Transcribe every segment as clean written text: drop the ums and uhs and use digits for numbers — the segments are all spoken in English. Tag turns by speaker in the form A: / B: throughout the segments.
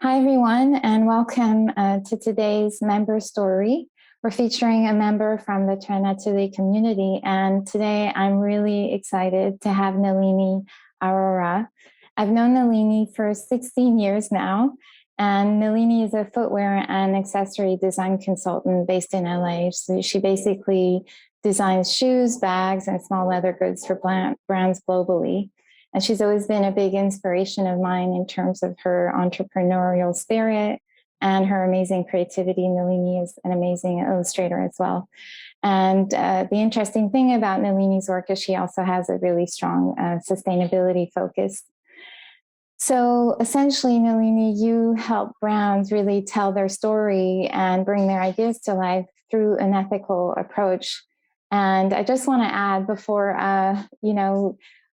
A: Hi, everyone, and welcome to today's member story. We're featuring a member from the Trend Atelier community, and today I'm really excited to have Nalini Arora. I've known Nalini for 16 years now, and Nalini is a footwear and accessory design consultant based in LA. So she basically designs shoes, bags, and small leather goods for brands globally. And she's always been a big inspiration of mine in terms of her entrepreneurial spirit and her amazing creativity. Nalini is an amazing illustrator as well. And the interesting thing about Nalini's work is she also has a really strong sustainability focus. So essentially, Nalini, you help brands really tell their story and bring their ideas to life through an ethical approach. And I just want to add before,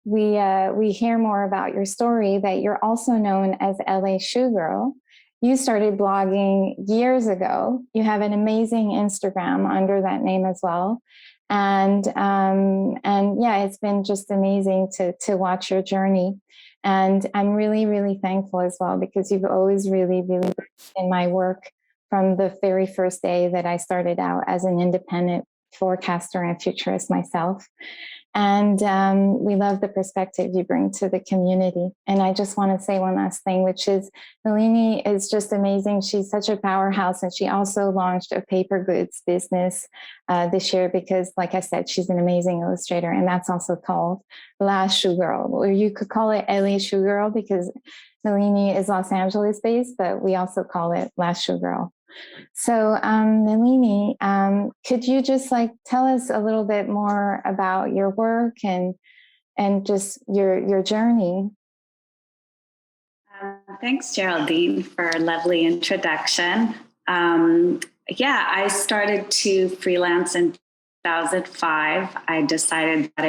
A: we hear more about your story that you're also known as LA Shoe Girl. You started blogging years ago. You have an amazing Instagram under that name as well. And yeah, it's been just amazing to watch your journey. And I'm really, really thankful as well because you've always really, really in my work from the very first day that I started out as an independent forecaster and futurist myself. And we love the perspective you bring to the community. And I just want to say one last thing, which is Nalini is just amazing. She's such a powerhouse. And she also launched a paper goods business this year because, like I said, she's an amazing illustrator. And that's also called La Shoe Girl, or you could call it LA Shoe Girl because Nalini is Los Angeles based, but we also call it La Shoe Girl. So, Nalini, could you just tell us a little bit more about your work and just your journey?
B: Thanks, Geraldine, for a lovely introduction. Yeah, I started to freelance in 2005. I decided that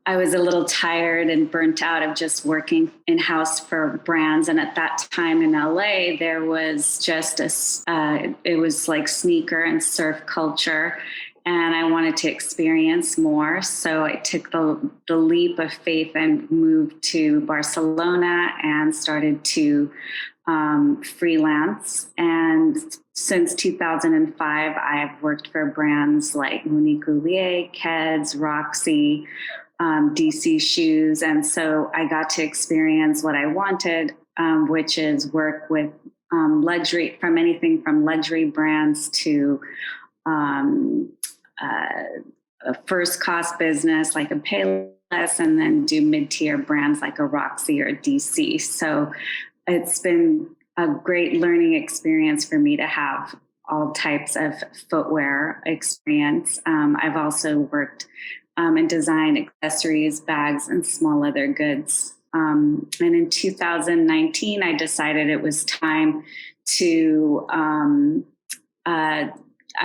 B: I was a little tired and burnt out of just working in-house for brands. And at that time in LA, there was just it was like sneaker and surf culture. And I wanted to experience more. So I took the leap of faith and moved to Barcelona and started to freelance. And since 2005, I've worked for brands like Monique Goulier, Keds, Roxy, DC Shoes. And so I got to experience what I wanted, which is work with luxury, from anything from luxury brands to a first cost business like a Payless, and then do mid-tier brands like a Roxy or DC. So it's been a great learning experience for me to have all types of footwear experience. I've also worked and design accessories, bags, and small leather goods. And in 2019, I decided it was time to, I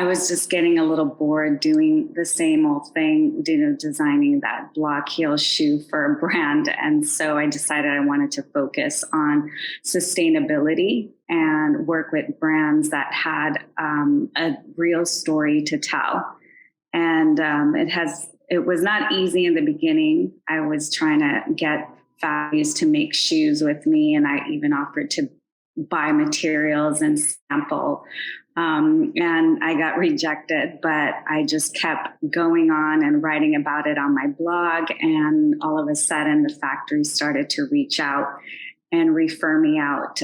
B: was just getting a little bored doing the same old thing, designing that block heel shoe for a brand. And so I decided I wanted to focus on sustainability and work with brands that had a real story to tell. And it was not easy in the beginning. I was trying to get factories to make shoes with me, and I even offered to buy materials and sample. And I got rejected, but I just kept going on and writing about it on my blog. And all of a sudden, the factory started to reach out and refer me out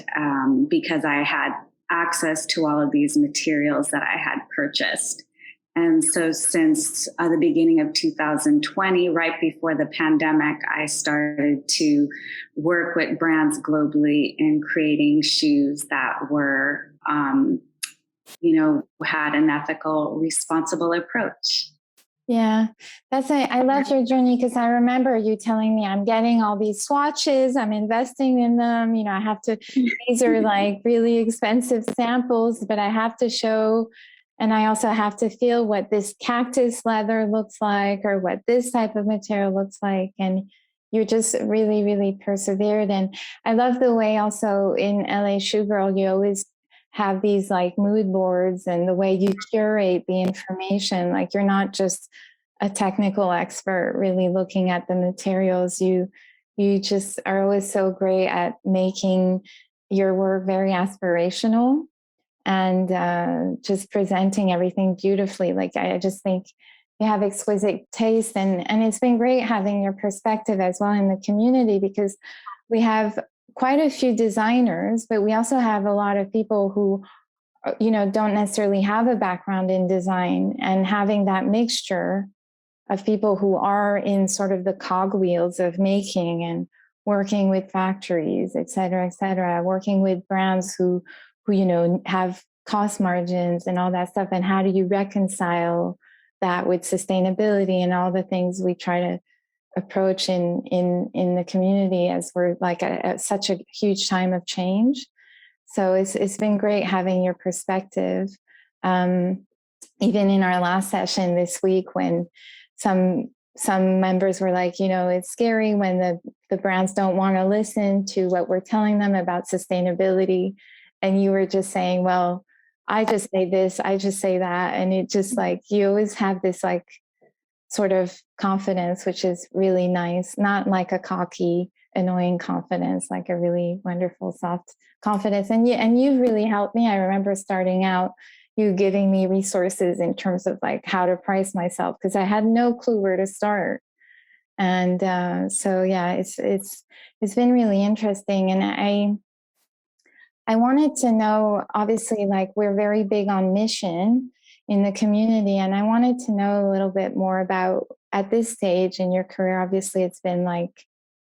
B: because I had access to all of these materials that I had purchased. And so since the beginning of 2020, right before the pandemic, I started to work with brands globally in creating shoes that were, had an ethical, responsible approach.
A: Yeah, I love your journey because I remember you telling me I'm getting all these swatches, I'm investing in them. I have to, these are like really expensive samples, but I have to show, and I also have to feel what this cactus leather looks like or what this type of material looks like. And you're just really, really persevered. And I love the way also in LA Shoe Girl, you always have these like mood boards and the way you curate the information. Like you're not just a technical expert really looking at the materials. You just are always so great at making your work very aspirational and just presenting everything beautifully. Like I just think you have exquisite taste, and it's been great having your perspective as well in the community, because we have quite a few designers, but we also have a lot of people who don't necessarily have a background in design, and having that mixture of people who are in sort of the cogwheels of making and working with factories, et cetera, working with brands who have cost margins and all that stuff. And how do you reconcile that with sustainability and all the things we try to approach in the community, as we're like at such a huge time of change. So it's been great having your perspective. Even in our last session this week, when some members were like, it's scary when the brands don't want to listen to what we're telling them about sustainability. And you were just saying, well, I just say this, I just say that. And it just like, you always have this like sort of confidence, which is really nice, not like a cocky, annoying confidence, like a really wonderful, soft confidence. And you've really helped me. I remember starting out, you giving me resources in terms of like how to price myself, because I had no clue where to start. And so yeah, it's been really interesting. And I wanted to know, obviously, like we're very big on mission in the community, and I wanted to know a little bit more about, at this stage in your career, obviously it's been like,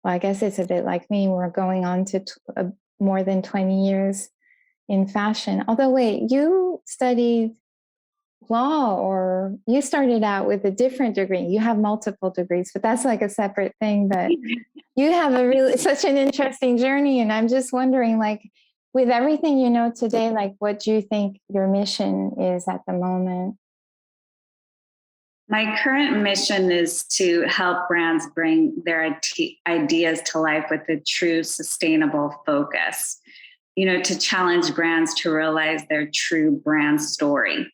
A: well, I guess it's a bit like me, we're going on to more than 20 years in fashion. Although, wait, you studied law, or you started out with a different degree. You have multiple degrees, but that's like a separate thing. But you have such an interesting journey. And I'm just wondering, like, with everything you know today, like, what do you think your mission is at the moment?
B: My current mission is to help brands bring their ideas to life with a true sustainable focus, to challenge brands to realize their true brand story.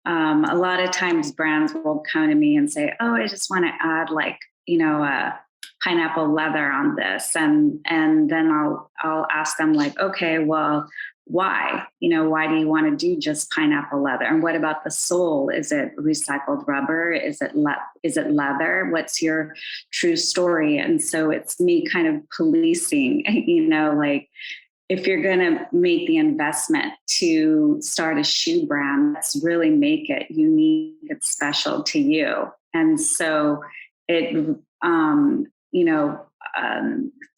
B: A lot of times brands will come to me and say, oh, I just want to add like, a pineapple leather on this. And then I'll ask them like, okay, well, why? Why do you want to do just pineapple leather? And what about the sole? Is it recycled rubber? Is it leather? What's your true story? And so it's me kind of policing, like, if you're going to make the investment to start a shoe brand, let's really make it unique and special to you. And so it,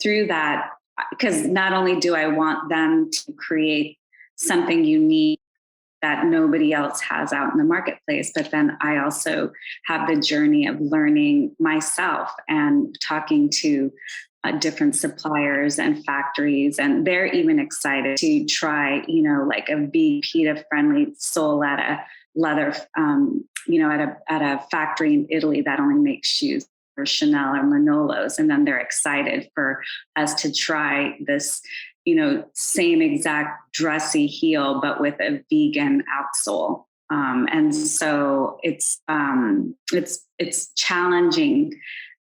B: through that, because not only do I want them to create something unique that nobody else has out in the marketplace, but then I also have the journey of learning myself and talking to different suppliers and factories, and they're even excited to try, like a PETA friendly sole at a leather, at a factory in Italy that only makes shoes for Chanel or Manolos, and then they're excited for us to try this, same exact dressy heel, but with a vegan outsole. And so it's challenging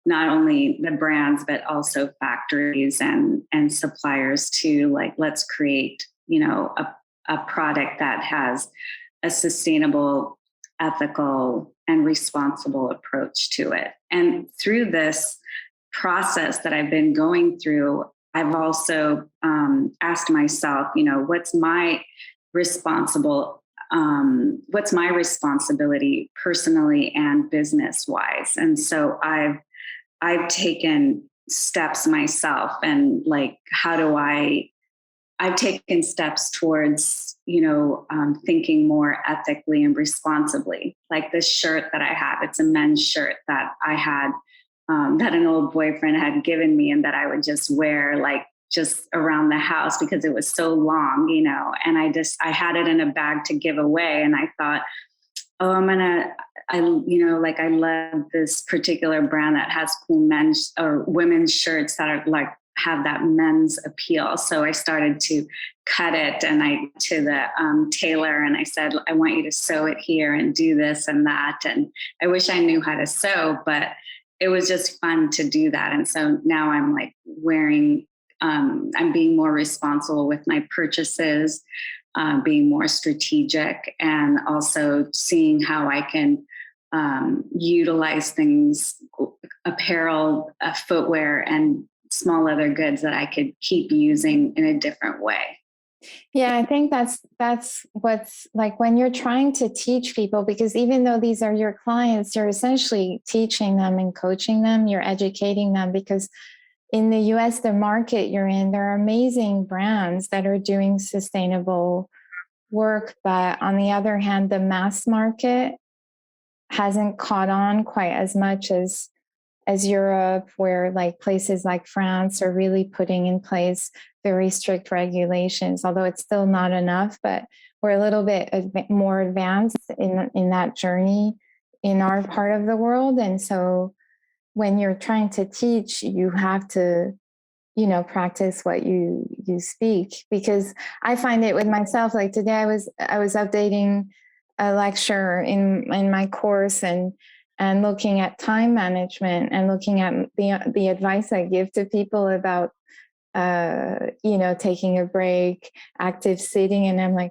B: not only the brands, but also factories and suppliers to like, let's create, a product that has a sustainable, ethical, and responsible approach to it. And through this process that I've been going through, I've also asked myself, what's my responsibility personally and business wise? And so I've taken steps myself, and like, I've taken steps towards, thinking more ethically and responsibly. Like this shirt that I have, it's a men's shirt that I had, that an old boyfriend had given me, and that I would just wear like just around the house because it was so long, and I had it in a bag to give away. And I thought, oh, I love this particular brand that has cool men's or women's shirts that are like, have that men's appeal. So I started to cut it, and I to the tailor, and I said, I want you to sew it here and do this and that. And I wish I knew how to sew, but it was just fun to do that. And so now I'm like wearing I'm being more responsible with my purchases, being more strategic, and also seeing how I can utilize things, apparel, footwear, and small leather goods that I could keep using in a different way.
A: Yeah, I think that's what's like when you're trying to teach people, because even though these are your clients, you're essentially teaching them and coaching them, you're educating them, because in the US, the market you're in, there are amazing brands that are doing sustainable work. But on the other hand, the mass market hasn't caught on quite as much as Europe, where like places like France are really putting in place very strict regulations, although it's still not enough, but we're a little bit more advanced in that journey in our part of the world. And so when you're trying to teach, you have to, practice what you speak, because I find it with myself. Like today I was updating a lecture in my course, and looking at time management, and looking at the advice I give to people about taking a break, active sitting, and I'm like,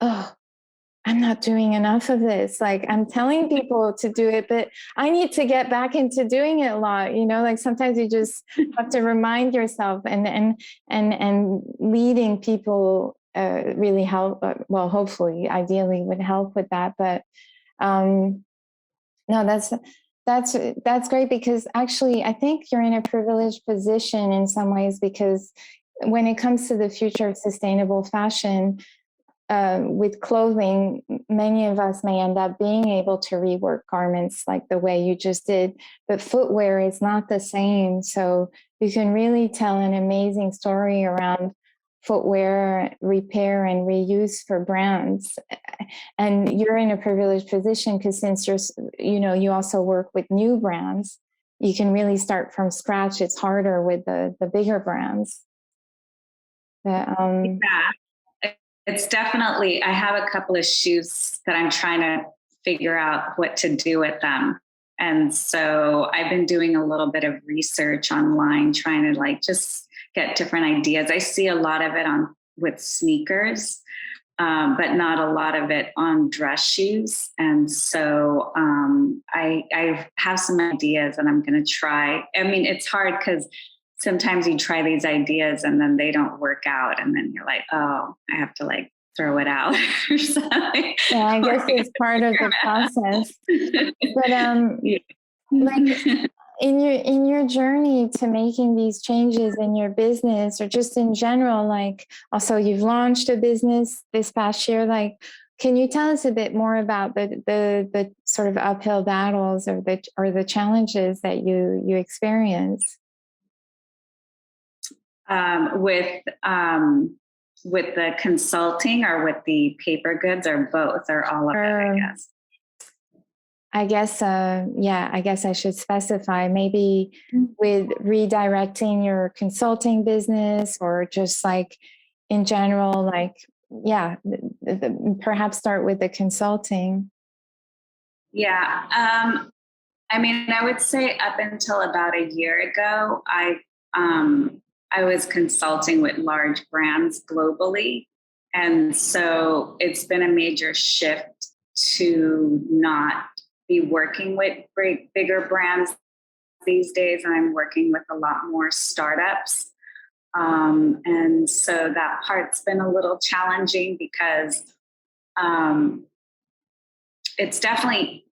A: oh, I'm not doing enough of this. Like I'm telling people to do it, but I need to get back into doing it a lot. Like sometimes you just have to remind yourself, and leading people really help. Well, hopefully, ideally, would help with that. But no, that's great, because actually, I think you're in a privileged position in some ways, because when it comes to the future of sustainable fashion, with clothing, many of us may end up being able to rework garments like the way you just did, but footwear is not the same. So you can really tell an amazing story around footwear repair and reuse for brands. And you're in a privileged position, because since you also work with new brands, you can really start from scratch. It's harder with the bigger brands. But,
B: Yeah, it's definitely, I have a couple of shoes that I'm trying to figure out what to do with them. And so I've been doing a little bit of research online, trying to like just get different ideas. I see a lot of it with sneakers, but not a lot of it on dress shoes. And so I have some ideas, and I'm going to try. I mean, it's hard because sometimes you try these ideas and then they don't work out, and then you're like, oh, I have to like throw it out or something.
A: Yeah, I guess it's part of the process. But like in your journey to making these changes in your business, or just in general, like also you've launched a business this past year, like can you tell us a bit more about the sort of uphill battles, or the challenges that you experience?
B: With the consulting, or with the paper goods, or both, or all of it, I guess.
A: I guess I should specify, maybe with redirecting your consulting business, or just like in general, like, yeah, perhaps start with the consulting.
B: Yeah. I mean, I would say up until about a year ago, I was consulting with large brands globally. And so it's been a major shift to not be working with bigger brands these days. And I'm working with a lot more startups. And so that part's been a little challenging, because it's definitely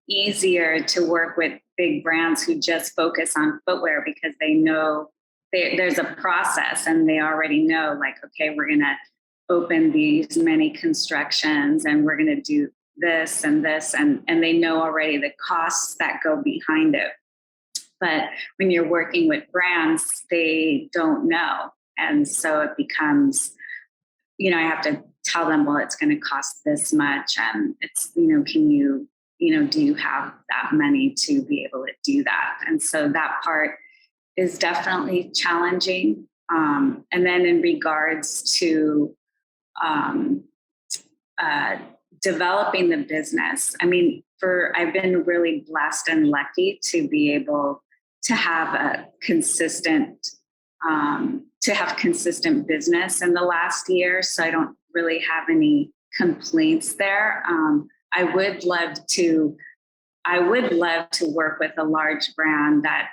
B: easier to work with big brands who just focus on footwear, because they know there's a process, and they already know, like, okay, we're going to open these many constructions, and we're going to do this and this, and they know already the costs that go behind it. But when you're working with brands, they don't know. And so it becomes, I have to tell them, well, it's going to cost this much. And it's, can you, do you have that money to be able to do that? And so that part is definitely challenging. And then in regards to developing the business, I mean, I've been really blessed and lucky to be able to have a consistent to have consistent business in the last year. So I don't really have any complaints there. I would love to work with a large brand that,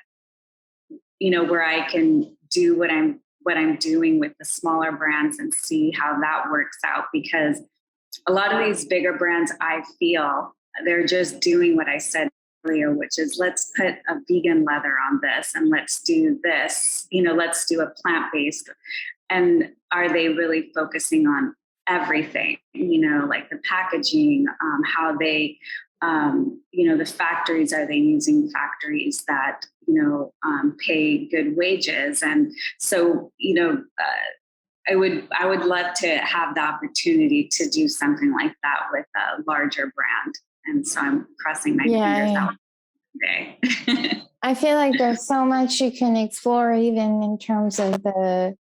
B: where I can do what I'm doing with the smaller brands and see how that works out, because a lot of these bigger brands, I feel they're just doing what I said earlier, which is let's put a vegan leather on this and let's do this, let's do a plant-based. And are they really focusing on everything, like the packaging, how they, the factories, are they using factories that, pay good wages? And so, I would love to have the opportunity to do something like that with a larger brand. And so I'm crossing my fingers out today.
A: I feel like there's so much you can explore, even in terms of the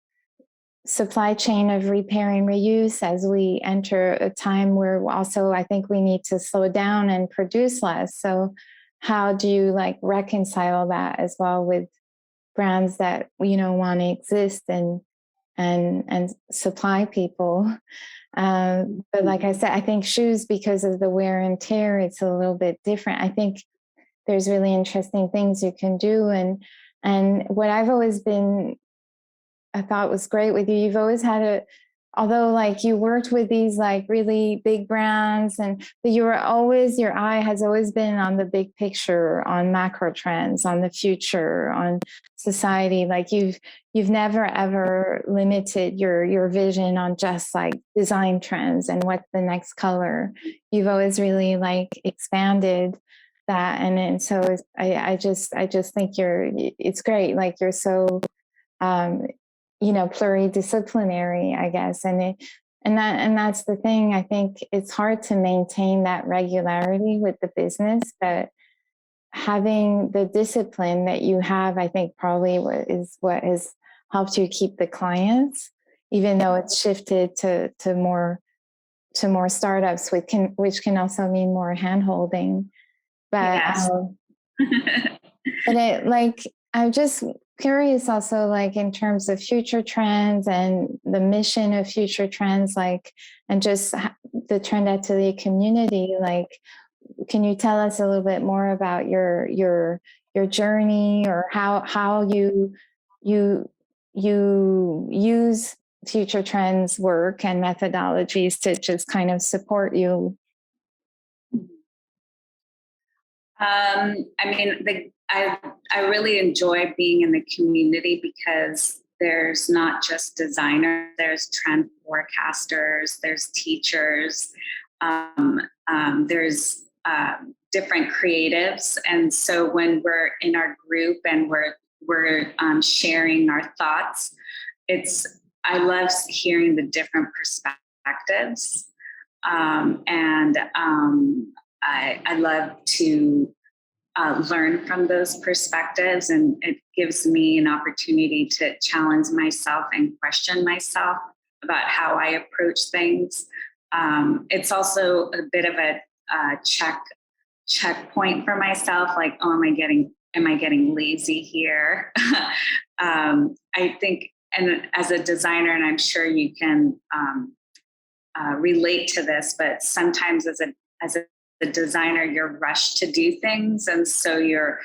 A: supply chain of repair and reuse, as we enter a time where also I think we need to slow down and produce less. So how do you reconcile that as well with brands that, want to exist and supply people? But like I said, I think shoes, because of the wear and tear, it's a little bit different. I think there's really interesting things you can do. And what I've always I thought was great with you, you've always had although you worked with these really big brands, but your eye has always been on the big picture, on macro trends, on the future, on society. You've never ever limited your vision on just design trends and what's the next color. You've always really expanded that. And so I just think it's great. You're so, pluridisciplinary, I guess. And that's the thing. I think it's hard to maintain that regularity with the business, but having the discipline that you have, I think probably what has helped you keep the clients, even though it's shifted to more startups, which can also mean more hand-holding. But
B: Yes.
A: but I'm just curious also, in terms of future trends and the mission of future trends, and just the Trend Atelier community, can you tell us a little bit more about your journey, or how you use future trends work and methodologies to just kind of support you?
B: I really enjoy being in the community, because there's not just designers, there's trend forecasters, there's teachers, there's different creatives. And so when we're in our group and we're sharing our thoughts, I love hearing the different perspectives. I love to learn from those perspectives, and it gives me an opportunity to challenge myself and question myself about how I approach things. It's also a bit of a checkpoint for myself, oh, am I getting lazy here? I think, and as a designer, and I'm sure you can relate to this, but sometimes as a designer, you're rushed to do things, and so your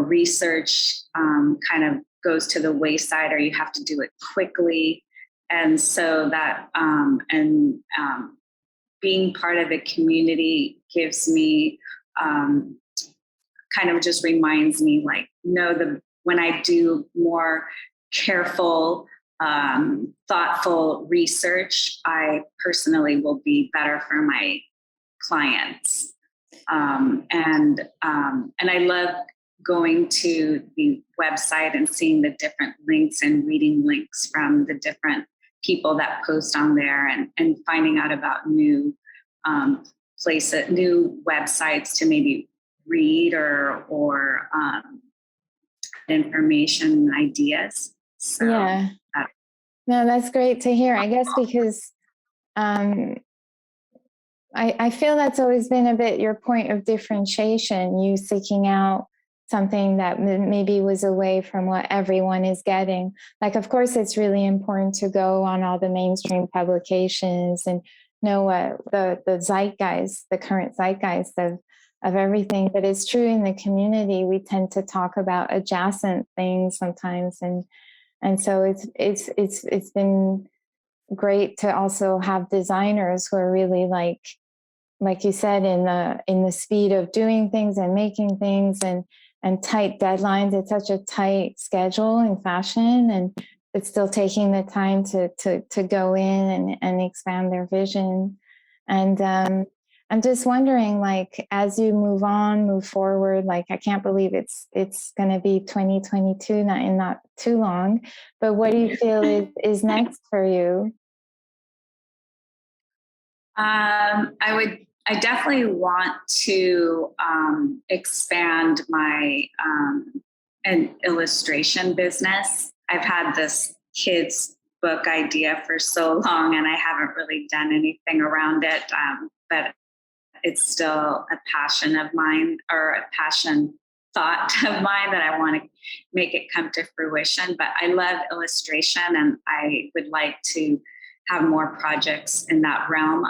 B: research kind of goes to the wayside, or you have to do it quickly. And so that being part of a community gives me kind of just reminds me, when I do more careful, thoughtful research, I personally will be better for my clients. And I love going to the website and seeing the different links and reading links from the different people that post on there, and finding out about new places, new websites to maybe read or information ideas. So,
A: yeah. No, that's great to hear. I guess because I feel that's always been a bit your point of differentiation, you seeking out something that maybe was away from what everyone is getting. Like, of course, it's really important to go on all the mainstream publications and know what the zeitgeist, the current zeitgeist of everything. But it's true in the community, we tend to talk about adjacent things sometimes, and so it's been great to also have designers who are really like you said, in the speed of doing things and making things and tight deadlines. It's such a tight schedule in fashion, and it's still taking the time to go in and expand their vision. And I'm just wondering, like, as you move forward, like, I can't believe it's going to be 2022, not in not too long. But what do you feel is next for you?
B: I definitely want to expand my an illustration business. I've had this kids book idea for so long, and I haven't really done anything around it. But it's still a passion of mine, or a passion thought of mine, that I want to make it come to fruition. But I love illustration, and I would like to have more projects in that realm.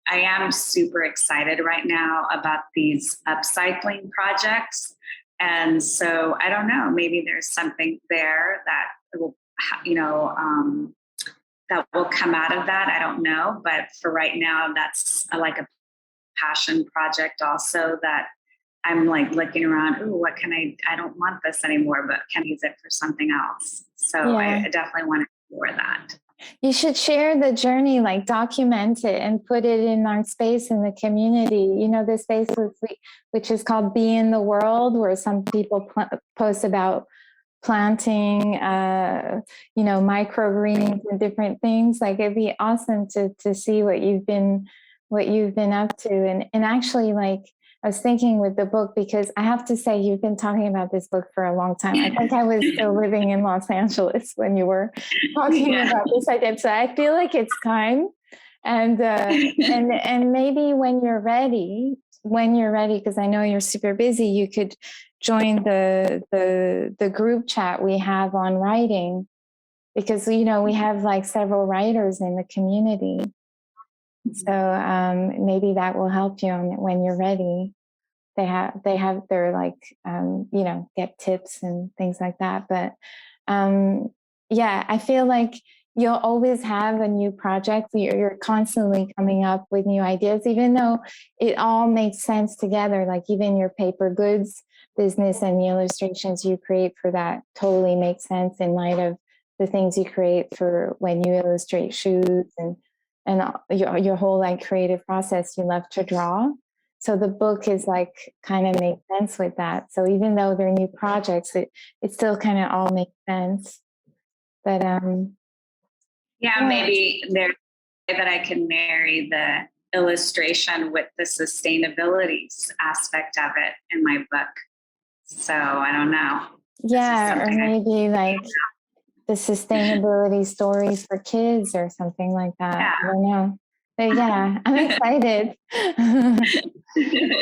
B: I am super excited right now about these upcycling projects. And so I don't know, maybe there's something there that will, that will come out of that. I don't know. But for right now, that's like a passion project also, that I'm like looking around, ooh, what can I don't want this anymore, but can I use it for something else? So
A: Yeah.
B: I definitely want to explore that.
A: You should share the journey, like document it and put it in our space in the community. You know, the space which is called Be in the World, where some people post about planting, microgreens and different things. Like, it'd be awesome to see what you've been up to. And actually, like, I was thinking with the book, because I have to say, you've been talking about this book for a long time. I think I was still living in Los Angeles when you were talking about this idea. So I feel like it's time. And maybe when you're ready, because I know you're super busy, you could join the group chat we have on writing, because we have like several writers in the community. So maybe that will help you when you're ready. They have their, like, get tips and things like that. But yeah, I feel like you'll always have a new project. You're constantly coming up with new ideas, even though it all makes sense together. Like, even your paper goods business and the illustrations you create for that totally make sense in light of the things you create for when you illustrate shoes, and your whole, like, creative process. You love to draw. So the book is, like, kind of makes sense with that. So even though they're new projects, it still kind of all makes sense. But
B: maybe there's a way that I can marry the illustration with the sustainability aspect of it in my book. So I don't know.
A: Yeah, or maybe like the sustainability stories for kids or something like that.
B: Yeah.
A: I don't know. But yeah, I'm excited.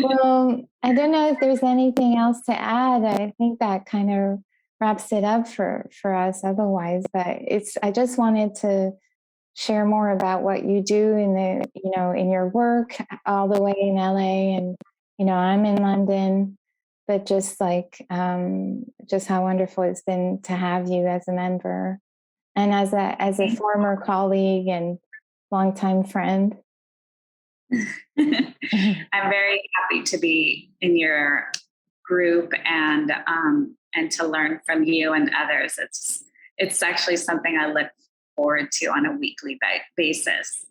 A: Well, I don't know if there's anything else to add. I think that kind of wraps it up for us otherwise. But I just wanted to share more about what you do in your work all the way in LA, and I'm in London. But just just how wonderful it's been to have you as a member, and as a former colleague and longtime friend.
B: I'm very happy to be in your group and to learn from you and others. It's actually something I look forward to on a weekly basis.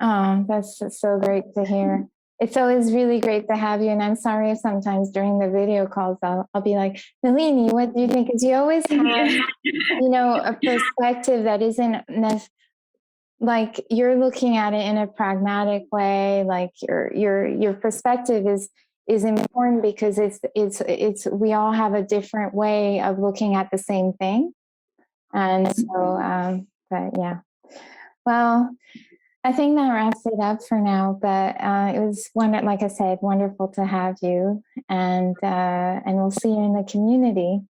A: Oh, that's so great to hear. It's always really great to have you. And I'm sorry if sometimes during the video calls, I'll be like, Nalini, what do you think? Because you always have, a perspective that isn't like, you're looking at it in a pragmatic way. Like, your perspective is important, because it's we all have a different way of looking at the same thing. And so, but yeah, well, I think that wraps it up for now. But it was like I said, wonderful to have you, and we'll see you in the community.